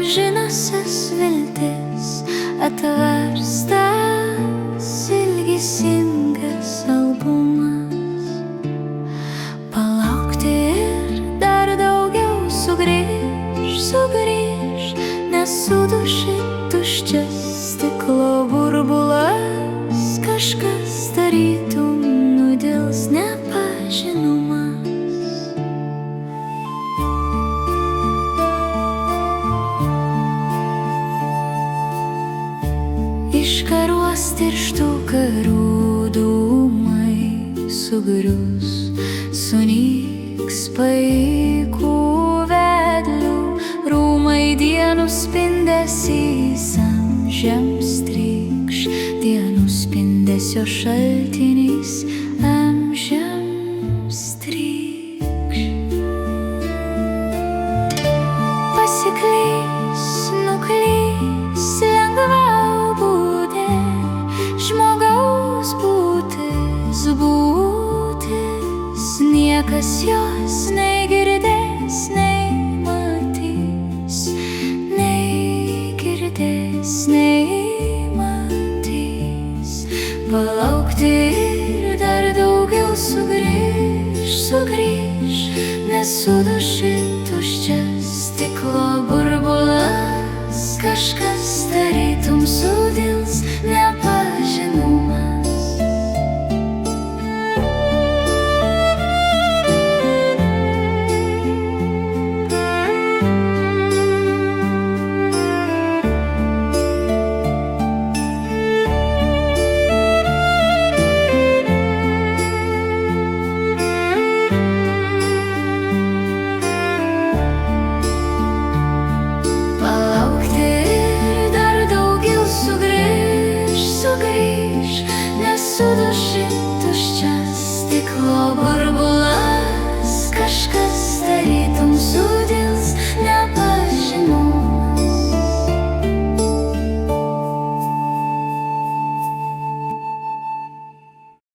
amžinasis viltis atverstas ilgesingas albumas. Palaukti ir dar daugiau sugrįž, nesuduši tuščias stiklo burbulas, kažkas tarytum nudils nepažinomas. Iškaruos tirštų karų dūmai sugrius, sunyks paikų vedlių rūmai, dienų spindesys amžiams trykš, dienų spindesio šaltinys amžiams trykš. Pasiklys, nuklys lengvau būti, žmogaus būtis, niekas jos nei girdės, nei matys, palaukti ir dar daugiau sugrįž, nesuduši tuščias stiklo burbulas, kažkas tarytum sudils nepažinomas. Suduši tuščias stiklo